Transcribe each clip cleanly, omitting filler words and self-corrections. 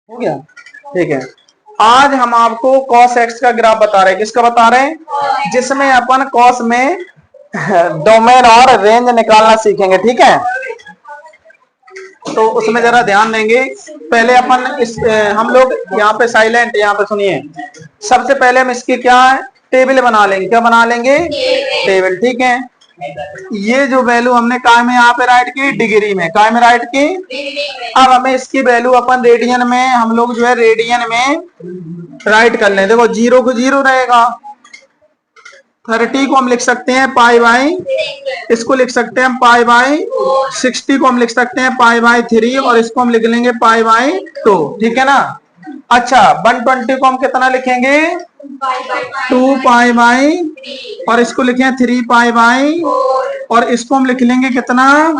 हो गया। ठीक है, आज हम आपको cos x का ग्राफ बता रहे हैं। किसका बता रहे हैं? जिसमें अपन cos में डोमेन और रेंज निकालना सीखेंगे। ठीक है, तो उसमें जरा ध्यान देंगे। पहले अपन हम लोग यहाँ पे साइलेंट, यहाँ पे सुनिए। सबसे पहले हम इसकी क्या टेबल बना लेंगे। क्या बना लेंगे? टेबल। ठीक है, ये जो वैल्यू हमने काय में यहाँ पे राइट की, डिग्री में। काय में राइट की। अब हमें इसकी वैल्यू अपन रेडियन में, हम लोग जो है रेडियन में राइट कर लें। देखो 0 को 0 रहेगा, 30 को हम लिख सकते हैं पाई बाई, इसको लिख सकते हैं पाई बाई 60 को हम लिख सकते हैं पाई बाई 3, और इसको हम लिख लेंगे पाई बाई 2। ठीक है ना। अच्छा, 120 को हम कितना लिखेंगे? 2 पाई बाई, और इसको लिखे 3 पाई बाई, और इसको हम लिख लेंगे कितना?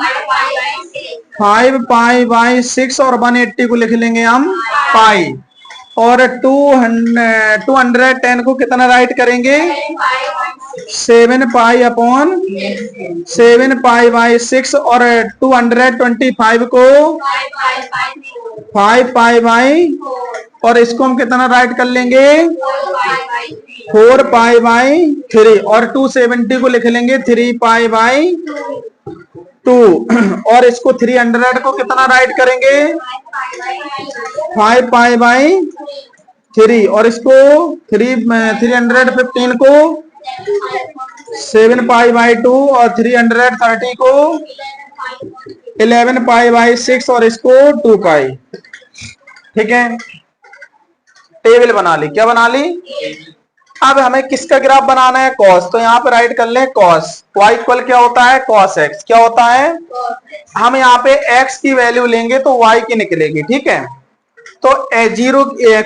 5 पाई बाई 6, और 180 को लिख लेंगे हम पाई, और 210 को कितना राइट करेंगे? 7 पाई अपॉन 7 पाई बाई 6, और 225 को 5 पाई बाई, और इसको हम कितना राइट कर लेंगे? 4 पाई बाई 3, और 270 को लिख लेंगे 3 पाई बाई 2, और इसको 300 को कितना राइट करेंगे? 5 पाई बाई 3, और इसको 315 को 7 पाई बाई 2, और 330 को 11 पाई बाई 6, और इसको 2 पाई। ठीक है, टेबल बना ली। क्या बना ली? अब हमें किसका ग्राफ बनाना है? कॉस। तो यहाँ पे राइट कर ले कॉस y इक्वल क्या होता है? Cos x। क्या होता है? हम यहाँ पे x की वैल्यू लेंगे तो y की निकलेगी। ठीक है, तो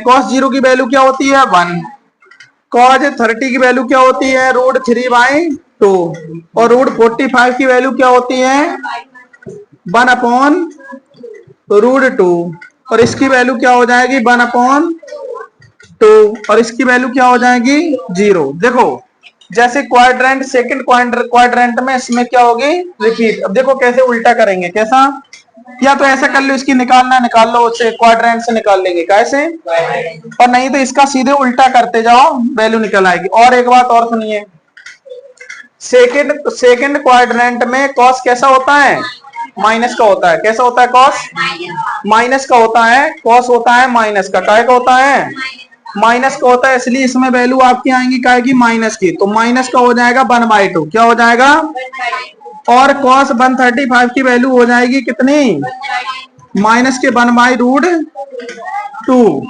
कॉस 0 की वैल्यू क्या होती है? 1। कॉस 30 की वैल्यू क्या होती है? √3/2, और √45 की वैल्यू क्या होती है? 1/√2, और इसकी वैल्यू क्या हो जाएगी? 1/2, और इसकी वैल्यू क्या हो जाएगी? 0। देखो, जैसे क्वाड्रेंट, सेकंड क्वाड्रेंट में इसमें क्या होगी? रिपीट। अब देखो कैसे उल्टा करेंगे। कैसा? या तो ऐसा कर लो, इसकी निकालना निकाल लो, उससे क्वाड्रेंट से निकाल लेंगे। कैसे? और नहीं तो इसका सीधे उल्टा करते जाओ, वैल्यू निकल आएगी। और एक बात और सुनिए, सेकंड क्वाड्रेंट में कॉस कैसा होता है? माइनस का होता है। कैसा होता है? कॉस माइनस का होता है। कॉस होता है माइनस का। काय का होता है? माइनस का होता है, इसलिए इसमें वैल्यू आपकी आएंगी काय की? माइनस की। तो माइनस का हो जाएगा 1/2। क्या हो जाएगा? और कॉस 135 की वैल्यू हो जाएगी कितनी? माइनस के 1/√2।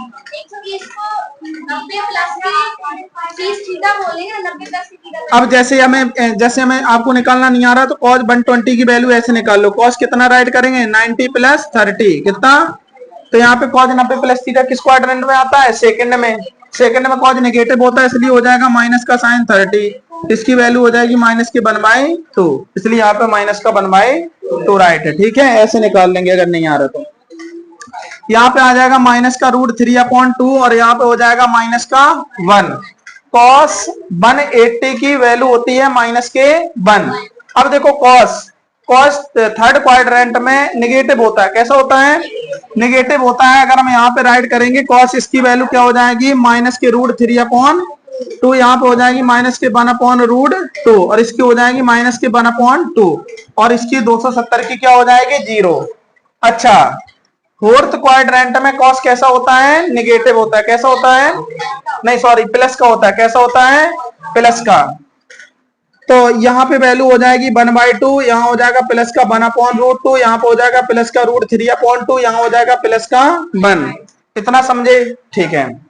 अब जैसे हमें आपको निकालना नहीं आ रहा, तो कॉस 120 की वैल्यू ऐसे निकाल लो। कॉस कितना राइट करेंगे? 90 + 30 कितना? तो यहाँ पे कॉस 90 + थीटा किस क्वाड्रेंट में आता है? सेकंड में। सेकंड में कॉस नेगेटिव होता है, इसलिए हो जाएगा माइनस का साइन 30। इसकी वैल्यू हो जाएगी माइनस के 1/2, इसलिए यहाँ पे माइनस का 1/2 राइट है। ठीक है, ऐसे निकाल लेंगे अगर नहीं आ रहा तो। यहाँ पे आ जाएगा माइनस का √3/2, और यहाँ पे हो जाएगा माइनस का 1। कॉस 180 की वैल्यू होती है माइनस के 1। अब देखो कॉस थर्ड क्वाड्रेंट में निगेटिव होता है। कैसा होता है? निगेटिव होता है। अगर हम यहाँ पे राइट करेंगे कॉस, इसकी वैल्यू क्या हो जाएगी? माइनस के √3/2, यहाँ पे हो जाएगी माइनस के 1/√2, और इसकी हो जाएगी माइनस के 1/2, और इसकी 270 की क्या हो जाएगी? 0। अच्छा, फोर्थ क्वाड्रेंट में कॉस कैसा होता है? निगेटिव होता है। कैसा होता है? नहीं सॉरी, प्लस का होता है। कैसा होता है? प्लस का। तो यहाँ पे वैल्यू हो जाएगी 1/2, यहाँ हो जाएगा प्लस का 1/√2, यहाँ पे हो जाएगा प्लस का √3/2, यहाँ हो जाएगा प्लस का 1। इतना समझे? ठीक है,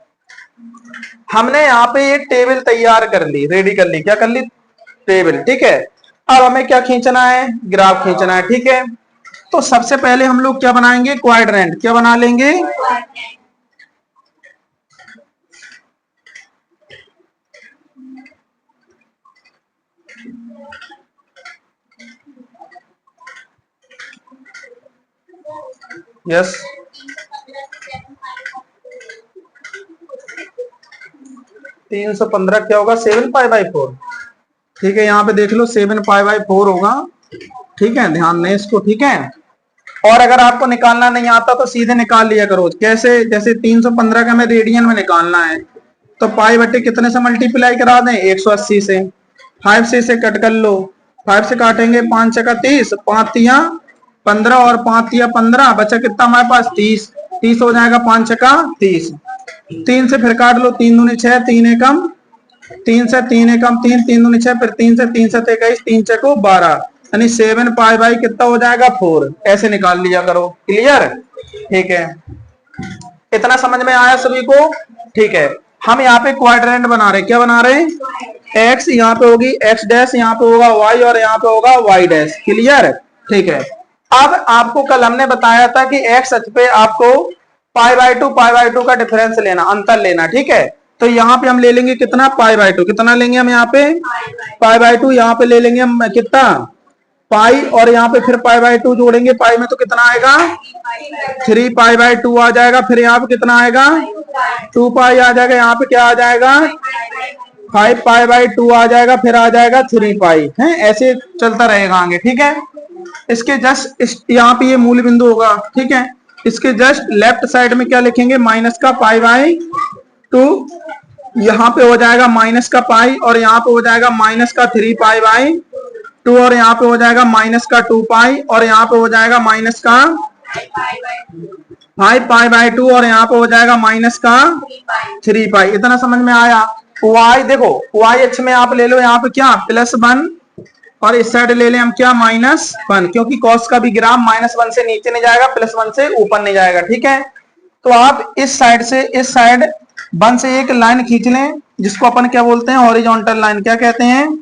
हमने यहाँ पे एक टेबल तैयार कर ली, रेडी कर ली। क्या कर ली? टेबल। ठीक है, अब हमें क्या खींचना है? ग्राफ खींचना है। ठीक है, तो सबसे पहले हम लोग क्या बनाएंगे? क्वाड्रेंट। क्या बना लेंगे? यस, 315 क्या होगा? 7 पाई/4। ठीक है, यहाँ पे देख लो 7 पाई/4 होगा। ठीक है, ध्यान दें इसको। ठीक है, और अगर आपको निकालना नहीं आता तो सीधे निकाल लिया करो। कैसे? जैसे 315 का हमें रेडियन में निकालना है तो पाई बटे कितने से मल्टीप्लाई करा दें? 180 से। 5 से इसे कट कर लो, 5 से काटेंगे 5 छका 30, 5 तिया 15 और 5 तिया 15, बचा कितना हमारे पास? 30। 30 हो जाएगा 5 छका 30। 3 से फिर काट लो, 3 दूनी 6, 3 एकम 3 से 3 एकम 3, 3 दूनी 6, फिर 3 से 3 से 21, 3 छको 12, यानी 7 पाई बाई कितना हो जाएगा? 4। ऐसे निकाल लिया करो। क्लियर? ठीक है, इतना समझ में आया सभी को? ठीक है, हम यहाँ पे क्वाड्रेंट बना रहे हैं। क्या बना रहे हैं? एक्स यहाँ पे होगी एक्स डैश, यहाँ पे होगा वाई और यहाँ पे होगा वाई डैश। क्लियर? ठीक है, अब आपको कल हमने बताया था कि एक्स अक्ष पे आपको पाई बाई टू का डिफरेंस लेना, अंतर लेना। ठीक है, तो यहाँ पे हम ले लेंगे कितना? Pi by two. कितना लेंगे हम यहाँ पे? Pi by two. यहाँ पे ले लेंगे हम कितना? पाई, और यहाँ पे फिर पाई बाई टू जोड़ेंगे, पाई में तो कितना आएगा? 3 पाई बाई टू आ जाएगा। फिर यहाँ पे कितना आएगा? 2 पाई आ जाएगा। यहाँ पे क्या आ जाएगा? 5 पाई बाई टू आ जाएगा। फिर आ जाएगा 3 पाई है। ऐसे चलता रहेगा आगे। ठीक है, इसके जस्ट यहाँ पे ये मूल बिंदु होगा। ठीक है, इसके जस्ट लेफ्ट साइड में क्या लिखेंगे? माइनस का पाई बाई टू। यहाँ पे हो जाएगा माइनस का पाई, और यहाँ पे हो जाएगा माइनस का 3 पाई बाई टू, और यहाँ पे हो जाएगा माइनस का 2 पाई, और यहाँ पे हो जाएगा माइनस का 5 पाई बाई टू, और यहाँ पे हो जाएगा माइनस का 3 पाई। इतना समझ में आया? y देखो, y अक्ष में आप ले लो यहाँ पे क्या? +1, और इस साइड ले लें हम क्या? -1, क्योंकि cos का भी ग्राफ -1 से नीचे नहीं जाएगा, +1 से ऊपर नहीं जाएगा। ठीक है, तो आप इस साइड से इस साइड 1 से एक लाइन खींच लें, जिसको अपन क्या बोलते हैं? Horizontal line. क्या कहते हैं?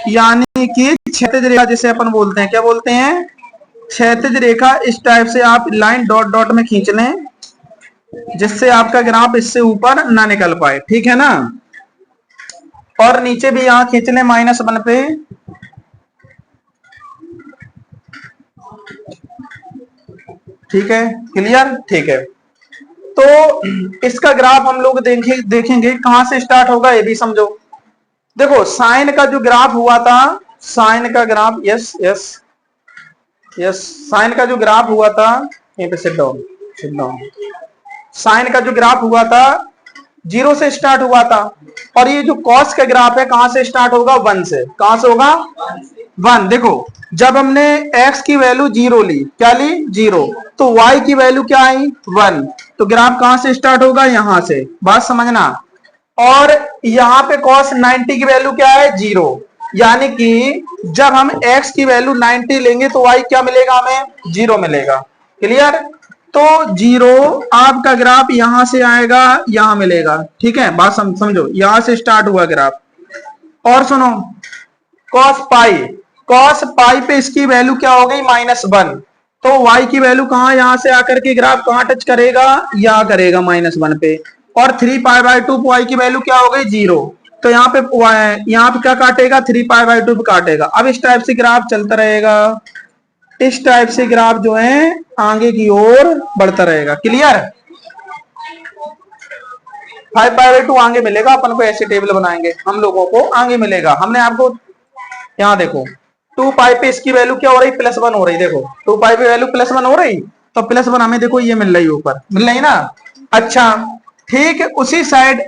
यानी कि क्षैतिज रेखा जिसे अपन बोलते हैं। क्या बोलते हैं? क्षैतिज रेखा। इस टाइप से आप लाइन डॉट डॉट में खींच लें, जिससे आपका ग्राफ इससे ऊपर ना निकल पाए। ठीक है ना? और नीचे भी यहां खींच लें -1 पे। ठीक है, क्लियर? ठीक है, तो इसका ग्राफ हम लोग देखेंगे कहां से स्टार्ट होगा, ये भी समझो। देखो, साइन का जो ग्राफ हुआ था, साइन का graph, yes yes yes, sine का जो ग्राफ हुआ था, यहीं पे सिट डाउन। साइन का जो ग्राफ हुआ था 0 से स्टार्ट हुआ था, और ये जो कॉस का ग्राफ है कहां से स्टार्ट होगा? 1 से। कहां से होगा? 1। देखो, जब हमने x की वैल्यू 0 ली, क्या ली? 0, तो y की वैल्यू क्या आई? 1। तो ग्राफ कहां से स्टार्ट होगा? यहां से। बात समझना। और यहाँ पे cos 90 की वैल्यू क्या है? 0। यानी कि जब हम x की वैल्यू 90 लेंगे तो y क्या मिलेगा हमें? 0 मिलेगा। क्लियर? तो 0 आपका ग्राफ यहां से आएगा, यहां मिलेगा। ठीक है, बात समझो, यहां से स्टार्ट हुआ ग्राफ। और सुनो, cos पाई पे इसकी वैल्यू क्या हो गई? -1। तो y की वैल्यू कहां? यहां से आकर के ग्राफ कहां टच करेगा? यहां करेगा -1 पे। और 3 पाई बाई टू y की वैल्यू क्या हो गई? 0। तो यहाँ पे क्या काटेगा? 3 पाई बाई टू पे काटेगा। अब इस टाइप से ग्राफ चलता रहेगा, इस टाइप से ग्राफ जो है आगे की ओर बढ़ता रहेगा। क्लियर? 5 पाई बाई टू आगे मिलेगा अपन को, ऐसे टेबल बनाएंगे हम लोगों को, आगे मिलेगा। हमने आपको यहाँ देखो 2 पाई पे इसकी वैल्यू क्या हो रही? +1 हो रही। देखो 2 पाई पे वैल्यू +1 हो रही, तो +1 हमें देखो ये मिल रही है, ऊपर मिल रही ना। अच्छा, ठीक है, उसी साइड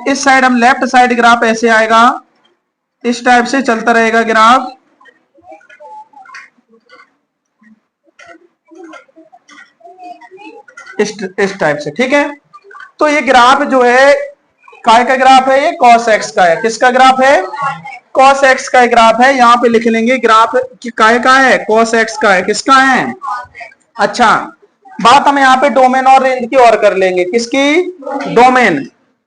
इस साइड हम लेफ्ट साइड ग्राफ ऐसे आएगा, इस टाइप से चलता रहेगा ग्राफ। इस टाइप से। ठीक है, तो ये ग्राफ जो है काय का ग्राफ है? ये cos x का है। किसका ग्राफ है? cos x का ग्राफ है। यहाँ पे लिख लेंगे ग्राफ काय का है? cos x का है। किसका है? अच्छा, बात हम यहाँ पे डोमेन और रेंज की और कर लेंगे। किसकी? डोमेन।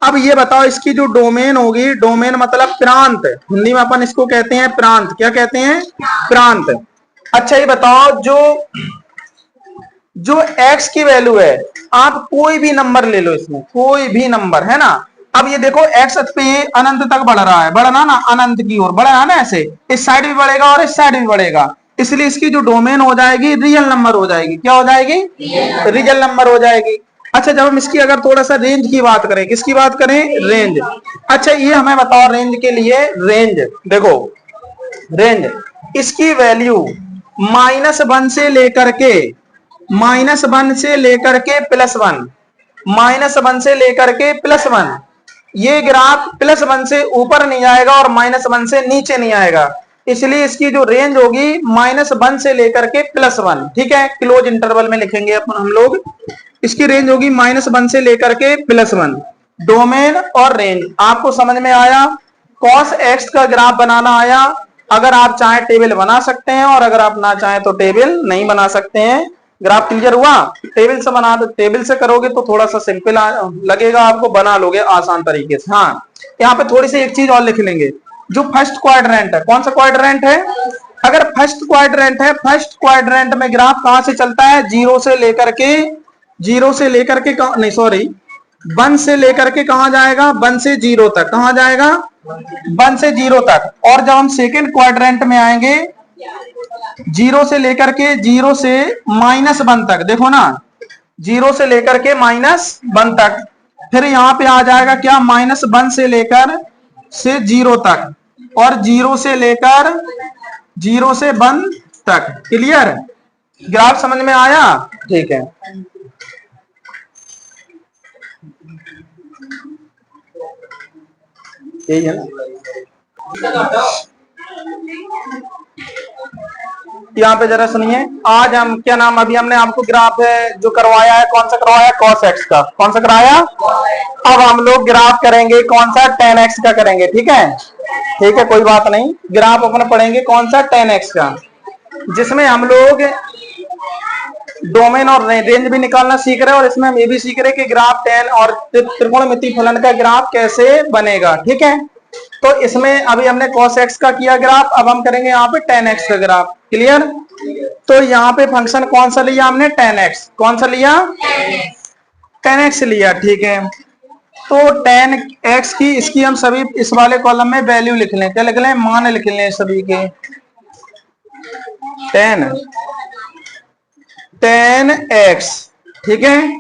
अब ये बताओ, इसकी जो डोमेन होगी, डोमेन मतलब प्रांत, हिंदी में अपन इसको कहते हैं प्रांत। क्या कहते हैं? प्रांत। अच्छा, ये बताओ, जो x की वैल्यू है, आप कोई भी नंबर ले लो, इसमें कोई भी नंबर है ना। अब ये देखो, x अक्ष पे अनंत तक बढ़ रहा है, बढ़ना ना, अनंत की ओर बढ़ रहा है ना, ऐसे इस साइड भी बढ़ेगा और इस साइड भी बढ़ेगा। इसलिए इसकी जो डोमेन हो जाएगी रियल नंबर हो जाएगी। क्या हो जाएगी? रियल नंबर हो जाएगी। अच्छा, जब हम इसकी अगर थोड़ा सा रेंज की बात करें, किसकी बात करें? रेंज। अच्छा, ये हमें बताओ, रेंज के लिए रेंज देखो, रेंज इसकी वैल्यू -1 से लेकर के -1 से लेकर के +1, -1 से लेकर के +1। ये ग्राफ +1 से ऊपर नहीं आएगा और -1 से नीचे नहीं आएगा, इसलिए इसकी जो रेंज होगी -1 से लेकर के +1। ठीक है, क्लोज इंटरवल में लिखेंगे अपन हम लोग। इसकी रेंज होगी -1 से लेकर के +1। डोमेन और रेंज आपको समझ में आया। cos x का ग्राफ बनाना आया। अगर आप चाहें टेबल बना सकते हैं और अगर आप ना चाहें तो टेबल नहीं बना सकते हैं। ग्राफ क्लियर हुआ? टेबल से बना दो, टेबल से करोगे तो थोड़ा सा सिंपल लगेगा आपको, बना लोगे आसान तरीके से। हाँ, यहाँ पे थोड़ी सी एक चीज और लिख लेंगे, जो फर्स्ट क्वाड्रेंट है। कौन सा क्वाड्रेंट है? अगर फर्स्ट क्वाड्रेंट है, फर्स्ट क्वाड्रेंट में ग्राफ कहां से चलता है? 0 से लेकर के नहीं सॉरी 1 से लेकर के कहां जाएगा? 1 से 0 तक। कहां जाएगा? 1 से 0 तक। और जब हम सेकेंड क्वाड्रेंट में आएंगे, 0 से लेकर के -1 तक, देखो ना, 0 से लेकर के -1 तक। फिर यहां पे आ जाएगा क्या? -1 से लेकर 0 तक, और 0 से लेकर 1 तक। क्लियर? ग्राफ समझ में आया? ठीक है। यही है ना। यहाँ पे जरा सुनिए, आज हम क्या नाम, अभी हमने आपको ग्राफ जो करवाया है, कौन सा करवाया? cos x का। कौन सा कराया? अब हम लोग ग्राफ करेंगे कौन सा? tan x का करेंगे। ठीक है, ठीक है, कोई बात नहीं। ग्राफ अपन पढ़ेंगे कौन सा? tan x का, जिसमें हम लोग डोमेन और रेंज भी निकालना सीख रहे हैं, और इसमें हम ये भी सीख रहे हैं कि ग्राफ tan और त्रिकोणमितीय फलन का ग्राफ कैसे बनेगा। ठीक है, तो इसमें अभी हमने cos x का किया ग्राफ, अब हम करेंगे यहाँ पे tan x का ग्राफ। क्लियर? तो यहाँ पे फंक्शन कौन सा लिया हमने? tan x। कौन सा लिया? tan x लिया। ठीक है, तो tan x की, इसकी हम सभी इस वाले कॉलम में वैल्यू लिख लें। क्या लिख लें? मान लिख लें सभी के। tan x। ठीक है,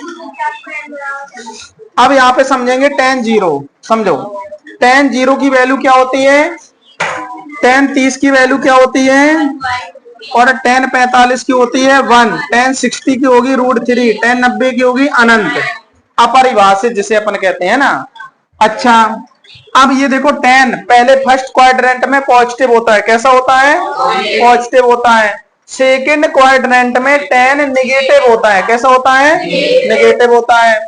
अब यहाँ पे समझेंगे tan 0। समझो, tan 0 की वैल्यू क्या होती है? tan 30 की वैल्यू क्या होती है? और tan 45 की होती है 1। tan 60 की होगी √3। tan 90 की होगी अनंत, अपरिभाषित जिसे अपन कहते हैं ना। अच्छा, अब ये देखो, tan पहले फर्स्ट क्वाड्रेंट में पॉजिटिव होता है। कैसा होता है? पॉजिटिव होता है। सेकेंड क्वाड्रेंट में tan नेगेटिव होता है। कैसा होता है? नेगेटिव होता है।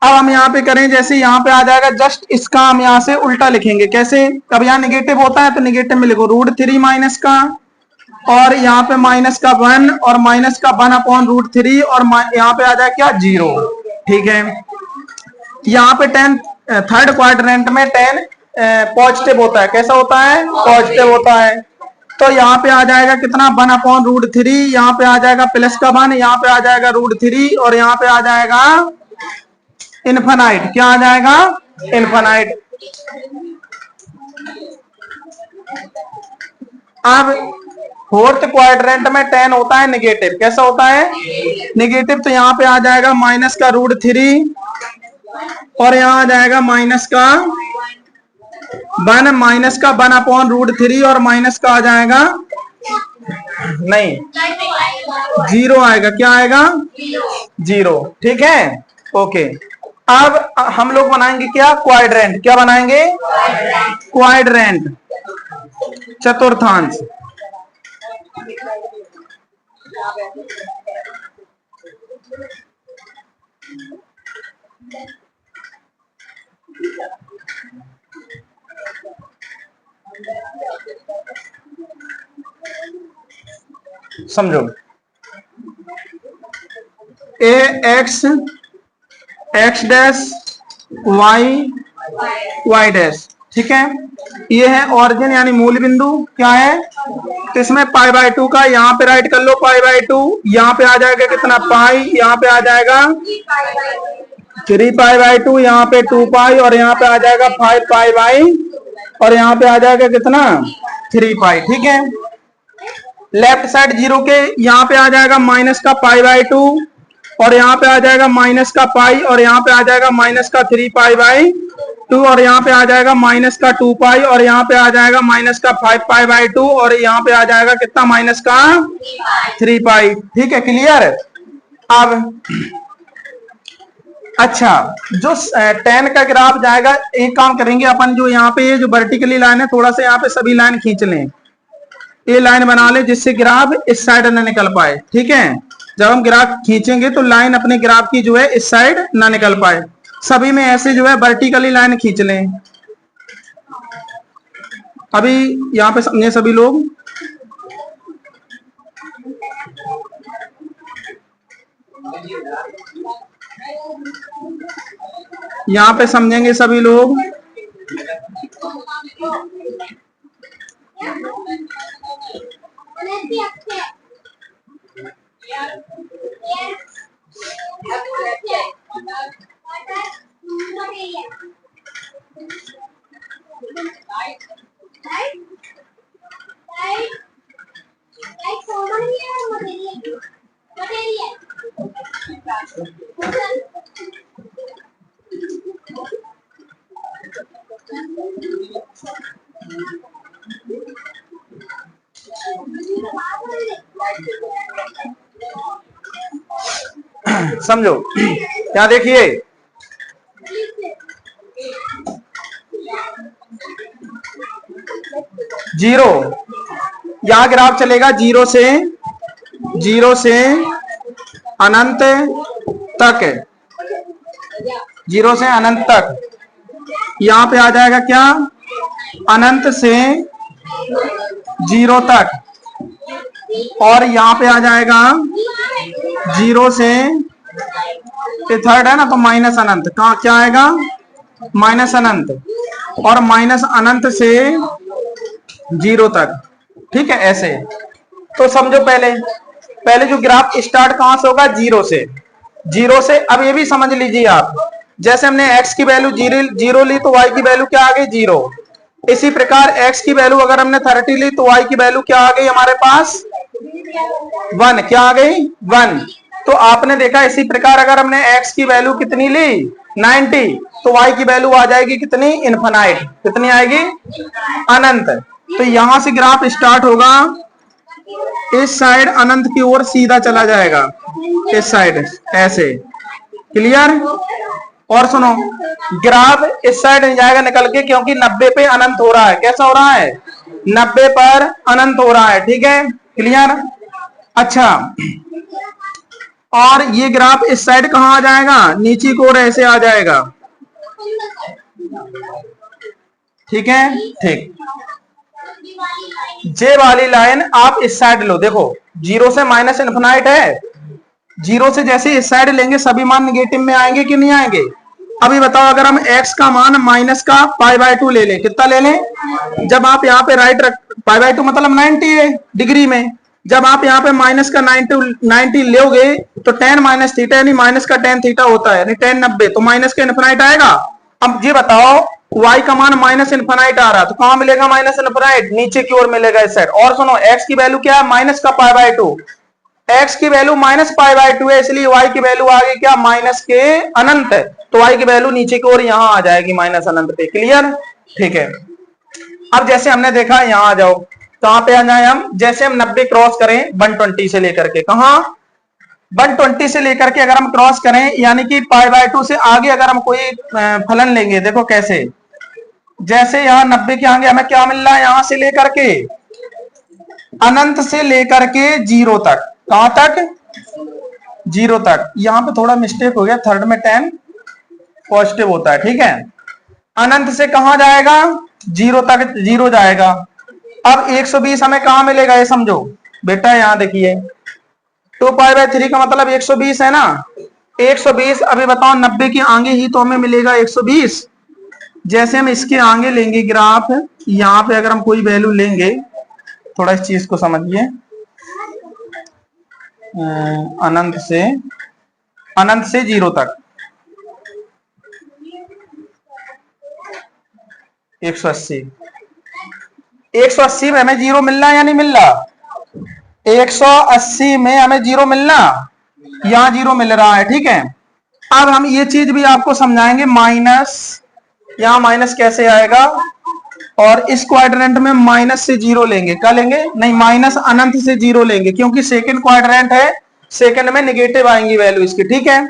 अब हम यहाँ पे करें, जैसे यहाँ पे आ जाएगा, जस्ट इसका हम यहाँ से उल्टा लिखेंगे। कैसे? अब यहाँ नेगेटिव होता है तो नेगेटिव में लिखो √3 माइनस का, और यहाँ पे माइनस का 1 और माइनस का 1/√3, और यहाँ पे आ जाए क्या? 0। ठीक है, यहाँ पे tan थर्ड क्वाड्रेंट में tan पॉजिटिव होता है। कैसा होता है? पॉजिटिव होता है। तो यहाँ पे आ जाएगा कितना? 1/√3। यहाँ पे आ जाएगा प्लस का 1, यहाँ पे आ जाएगा √3, और यहाँ पे आ जाएगा इनफाइनाइट। क्या आ जाएगा? इनफाइनाइट। अब फोर्थ क्वाड्रेंट में tan होता है नेगेटिव। कैसा होता है? नेगेटिव। तो यहाँ पे आ जाएगा माइनस का √3, और यहाँ आ जाएगा माइनस का 1/√3, और माइनस का आ जाएगा नहीं 0 आएगा। क्या आएगा? 0। ठीक है, ओके। अब हम लोग बनाएंगे क्या? क्वाड्रेंट। क्या बनाएंगे? क्वाड्रेंट, चतुर्थांश। समझो, ax x dash y dash. ठीक है, ये है ऑरिजिन यानी मूल बिंदु। क्या है? तो इसमें π/2 का यहाँ पे राइट कर लो, π/2। यहाँ पे आ जाएगा कितना? पाई। यहाँ पे आ जाएगा 3π/2, यहाँ पे 2π, और यहाँ पे आ जाएगा 5π/, और यहाँ पे आ जाएगा कितना? 3π। ठीक है, लेफ्ट साइड 0 के यहाँ पे आ जाएगा माइनस का π/2, और यहाँ पे आ जाएगा माइनस का पाई, और यहाँ पे आ जाएगा माइनस का 3π/2, और यहाँ पे आ जाएगा माइनस का 2π, और यहाँ पे आ जाएगा माइनस का 5π/2, और यहाँ पे आ जाएगा कितना? माइनस का 3π। ठीक है, क्लियर? अब अच्छा, जो 10 का ग्राफ जाएगा, एक काम करेंगे अपन, जो यहाँ पे जो वर्टिकली लाइन है, थोड़ा सा यहाँ पे सभी लाइन खींच लें, ये लाइन बना ले जिससे ग्राफ इस साइड ना निकल पाए। ठीक है, जब हम ग्राफ खींचेंगे तो लाइन अपने ग्राफ की जो है इस साइड ना निकल पाए। सभी में ऐसे जो है वर्टिकली लाइन खींच लें। अभी यहाँ पे समझे सभी लोग, यहाँ पे समझेंगे सभी लोग। समझो, क्या देखिए, जीरो, यहां ग्राफ चलेगा जीरो से अनंत तक, जीरो से अनंत तक। यहां पे आ जाएगा क्या, अनंत से जीरो तक, और यहां पे आ जाएगा जीरो से, थर्ड है ना, तो माइनस अनंत, कहा क्या आएगा, माइनस अनंत, और माइनस अनंत से जीरो तक। ठीक है, ऐसे। तो समझो, पहले जो ग्राफ स्टार्ट कहां से होगा, जीरो से। अब ये भी समझ लीजिए आप, जैसे हमने x की वैल्यू जीरो ली तो y की वैल्यू क्या आ गई, जीरो। इसी प्रकार x की वैल्यू अगर हमने 30 ली तो y की वैल्यू क्या आ गई हमारे पास, 1। क्या आ गई, 1। तो आपने देखा, इसी प्रकार अगर हमने x की वैल्यू कितनी ली, 90, तो y की वैल्यू आ जाएगी कितनी, इनफाइनाइट। कितनी आएगी, अनंत। तो यहां से ग्राफ स्टार्ट होगा, इस साइड अनंत की ओर सीधा चला जाएगा, इस साइड ऐसे। क्लियर। और सुनो, ग्राफ इस साइड नहीं जाएगा निकल के, क्योंकि 90 पे अनंत हो रहा है। कैसा हो रहा है, 90 पर अनंत हो रहा है। ठीक है, क्लियर। अच्छा, और ये ग्राफ इस साइड कहां आ जाएगा, नीचे की ओर ऐसे आ जाएगा। ठीक है, ठीक। जे वाली लाइन आप इस साइड लो, देखो जीरो से माइनस इनफिनाइट है, जीरो से जैसे इस साइड लेंगे सभी मान निगेटिव में आएंगे कि नहीं आएंगे। अभी बताओ, अगर हम x का मान माइनस का π/2 ले लें, कितना ले लें, जब आप यहाँ पे राइट रख, π/2 मतलब 90 है डिग्री में, जब आप यहाँ पे माइनस का 90 लोगे तो tan माइनस थीटा, यानी माइनस का tan थीटा होता है, यानी tan 90, तो माइनस का इनफिनाइट आएगा। अब ये बताओ, y का मान माइनस इनफिनाइट आ रहा, तो कहां मिलेगा माइनस इनफिनाइट, नीचे की ओर मिलेगा इस साइड। और सुनो, x की वैल्यू क्या है, माइनस का π/2, x की वैल्यू माइनस π/2 है, इसलिए y की वैल्यू आ गई क्या, माइनस के अनंत। तो y की वैल्यू नीचे की ओर यहां आ जाएगी, माइनस अनंत पे। क्लियर, ठीक है। अब जैसे हमने देखा, यहां आ जाओ, कहां पे आ जाए हम, जैसे हम 90 क्रॉस करें 120 से लेकर के, कहां 120 से लेकर के अगर हम क्रॉस करें, यानी कि π/2 से आगे अगर हम कोई फलन लेंगे, देखो कैसे, जैसे यहाँ 90 के आगे हमें क्या मिल रहा है, यहां से लेकर के अनंत से लेकर के जीरो तक, कहां तक, जीरो तक। यहां पे थोड़ा मिस्टेक हो गया, थर्ड में tan पॉजिटिव होता है। ठीक है, अनंत से कहां जाएगा, जीरो तक, जीरो जाएगा। अब 120 हमें कहां मिलेगा, ये समझो बेटा, यहां देखिए 2π/3 का मतलब 120 है ना, 120। अभी बताओ, 90 के आगे ही तो हमें मिलेगा 120। जैसे हम इसके आगे लेंगे ग्राफ, यहाँ पे अगर हम कोई वैल्यू लेंगे, थोड़ा इस चीज को समझिए, अनंत से जीरो तक 180 में हमें जीरो मिलना या नहीं मिलना, 180 में हमें जीरो मिलना, यहां जीरो मिल रहा है। ठीक है, अब हम ये चीज भी आपको समझाएंगे, माइनस, यहां माइनस कैसे आएगा, और इस क्वाड्रेंट में माइनस से जीरो लेंगे, क्या लेंगे, नहीं, माइनस अनंत से जीरो लेंगे, क्योंकि सेकंड क्वाड्रेंट है सेकंड में निगेटिव आएंगी वैल्यू इसकी, ठीक है।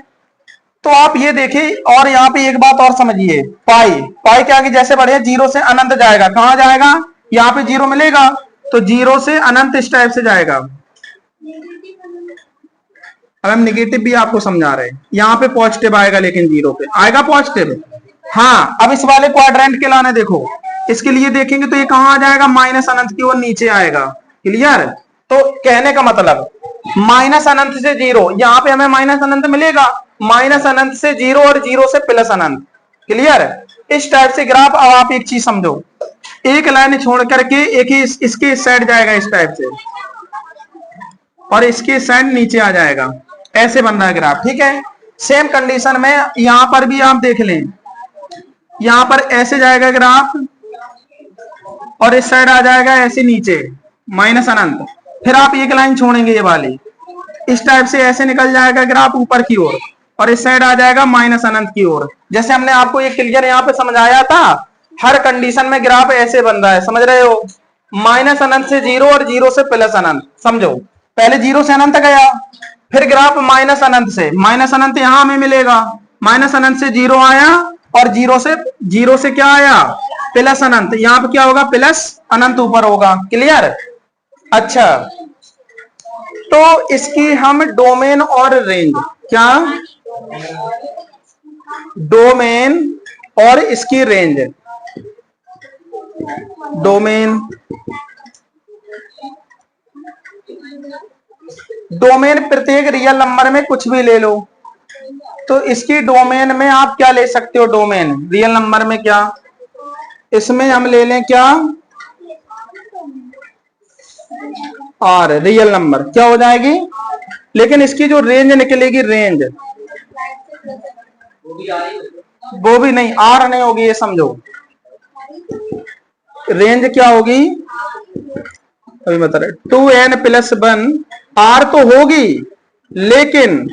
तो आप ये देखिए, और यहाँ पे एक बात और समझिए, पाई पाई के आगे जैसे बढ़े जीरो से अनंत जाएगा, कहां जाएगा, यहाँ पे जीरो मिलेगा तो जीरो से अनंत इस टाइप से जाएगा। अब हम निगेटिव भी आपको समझा रहे हैं, यहाँ पे पॉजिटिव आएगा लेकिन जीरो पे आएगा पॉजिटिव। हाँ, अब इस वाले क्वाड्रेंट के लाने देखो, इसके लिए देखेंगे तो ये कहां आ जाएगा, माइनस अनंत की ओर नीचे आएगा। क्लियर। तो कहने का मतलब माइनस अनंत से जीरो, यहाँ पे हमें माइनस अनंत मिलेगा, माइनस अनंत से जीरो और जीरो से प्लस अनंत। क्लियर। इस टाइप से ग्राफ। अब आप एक चीज समझो, एक लाइन छोड़ करके एक ही इसके साइड जाएगा इस टाइप से, और इसके साइड नीचे आ जाएगा, ऐसे बन रहा है ग्राफ, ठीक है। सेम कंडीशन में यहां पर भी आप देख लें, यहां पर ऐसे जाएगा ग्राफ और इस साइड आ जाएगा ऐसे नीचे माइनस अनंत, फिर आप एक लाइन छोड़ेंगे ये वाली, इस टाइप से ऐसे निकल जाएगा ग्राफ ऊपर की ओर और इस साइड आ जाएगा माइनस अनंत की ओर। जैसे हमने आपको ये क्लियर यहाँ पे समझाया था, हर कंडीशन में ग्राफ ऐसे बन रहा है, समझ रहे हो, माइनस अनंत से जीरो और जीरो से प्लस अनंत। समझो, पहले जीरो से अनंत गया, फिर ग्राफ माइनस अनंत से, माइनस अनंत यहां हमें मिलेगा, माइनस अनंत से जीरो आया और जीरो से क्या आया, प्लस अनंत, यहाँ पे क्या होगा, प्लस अनंत ऊपर होगा। क्लियर। अच्छा, तो इसकी हम डोमेन और रेंज, क्या डोमेन और इसकी रेंज, डोमेन प्रत्येक रियल नंबर में कुछ भी ले लो, तो इसकी डोमेन में आप क्या ले सकते हो, डोमेन रियल नंबर में क्या, इसमें हम ले लें क्या, और रियल नंबर क्या हो जाएगी, लेकिन इसकी जो रेंज निकलेगी, रेंज वो भी नहीं, आर नहीं होगी, ये समझो। रेंज क्या होगी, अभी बता रहे, 2n+1, आर तो होगी लेकिन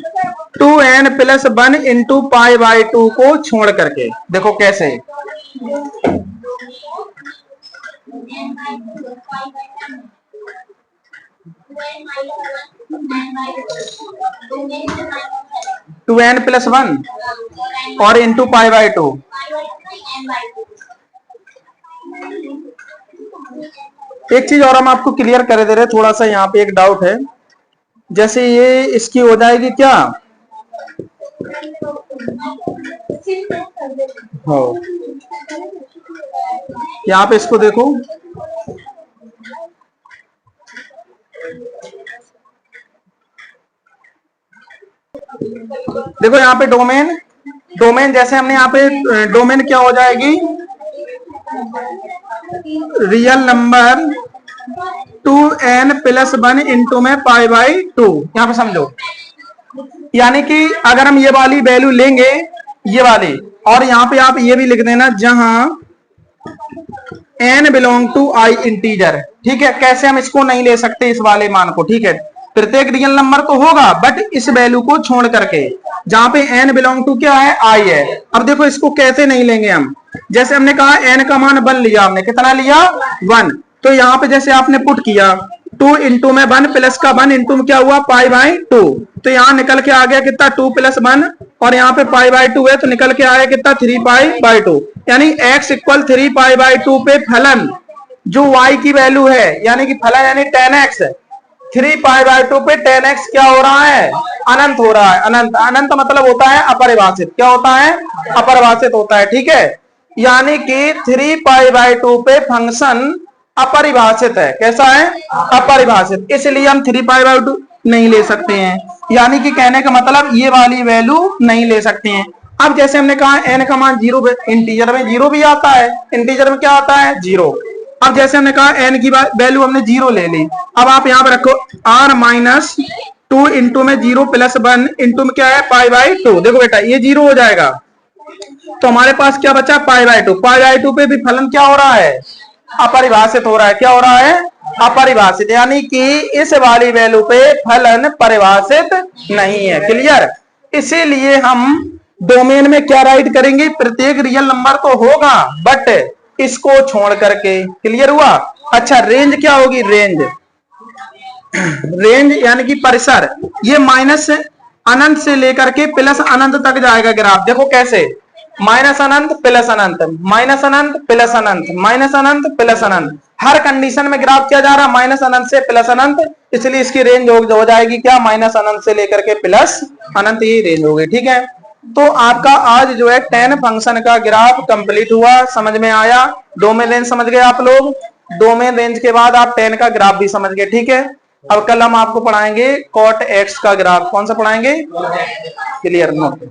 2n+1 इंटू π/2 को छोड़ करके। देखो कैसे, टू n+1 और इंटू π/2। एक चीज और हम आपको क्लियर कर दे रहे, थोड़ा सा यहाँ पे एक डाउट है, जैसे ये इसकी हो जाएगी क्या, हो यहाँ पे इसको देखो, देखो यहाँ पे डोमेन जैसे हमने यहाँ पे डोमेन क्या हो जाएगी, रियल नंबर 2n+1 इंटू में π/2। यहाँ पे समझो, यानी कि अगर हम ये वाली वैल्यू लेंगे, ये वाली, और यहाँ पे आप ये भी लिख देना जहां n belong to i integer, ठीक है। कैसे हम इसको नहीं ले सकते इस वाले मान को, ठीक है, प्रत्येक रियल नंबर तो होगा बट इस वैल्यू को छोड़ करके, जहां पे n बिलोंग टू क्या है, i है। अब देखो इसको कैसे नहीं लेंगे हम, जैसे हमने कहा n का मान 1 लिया, हमने कितना लिया, 1, तो यहाँ पे जैसे आपने पुट किया 2 इंटू में 1 प्लस का 1 इंटू में क्या हुआ, π/2, तो यहाँ निकल के आ गया कितना, 2 + 1, और यहाँ पे π/2 है तो निकल के आया कितना, 3π/2, यानी x = 3π/2 पे फलन जो y की वैल्यू है, यानी कि फलन यानी 10x, 3π/2 पे 10x क्या हो रहा है, अनंत हो रहा है। अनंत मतलब होता है अपरिभाषित, क्या होता है, अपरिभाषित होता है, ठीक है। यानी कि 3π/2 पे फंक्शन अपरिभाषित है, कैसा है, अपरिभाषित, इसलिए हम 3π/2 नहीं ले सकते हैं, यानी कि कहने का मतलब ये वाली वैल्यू नहीं ले सकते हैं। अब जैसे हमने कहा n का मान 0, इंटीजर में 0 भी आता है, इंटीजर में क्या आता है, 0। अब जैसे हमने कहा n की वैल्यू हमने 0 ले ली, अब आप यहाँ पे रखो r-2 इंटू में 0 + 1 इंटू में क्या है, π/2, देखो बेटा ये 0 हो जाएगा, तो हमारे पास क्या बचा, π/2 पे भी फलन क्या हो रहा है, अपरिभाषित हो रहा है, क्या हो रहा है, अपरिभाषित, यानी कि इस वाली वैल्यू पे फलन परिभाषित नहीं है। क्लियर। इसीलिए हम डोमेन में क्या राइट करेंगे, प्रत्येक रियल नंबर तो होगा बट इसको छोड़ करके। क्लियर हुआ। अच्छा, रेंज क्या होगी, रेंज रेंज यानी कि परिसर, ये माइनस अनंत से लेकर के प्लस अनंत तक जाएगा ग्राफ। देखो कैसे, माइनस अनंत प्लस अनंत, माइनस अनंत प्लस अनंत, माइनस अनंत प्लस अनंत, हर कंडीशन में ग्राफ क्या जा रहा है, माइनस अनंत से प्लस अनंत, इसलिए इसकी रेंज हो जाएगी क्या, माइनस अनंत से लेकर के प्लस अनंत, ये रेंज हो गई। ठीक है, तो आपका आज जो है 10 फंक्शन का ग्राफ कंप्लीट हुआ, समझ में आया। डोमेन रेंज समझ गए आप लोग, डोमेन रेंज के बाद आप 10 का ग्राफ भी समझ गए। ठीक है, अब कल हम आपको पढ़ाएंगे कॉट एक्स का ग्राफ। कौन सा पढ़ाएंगे, क्लियर नोट।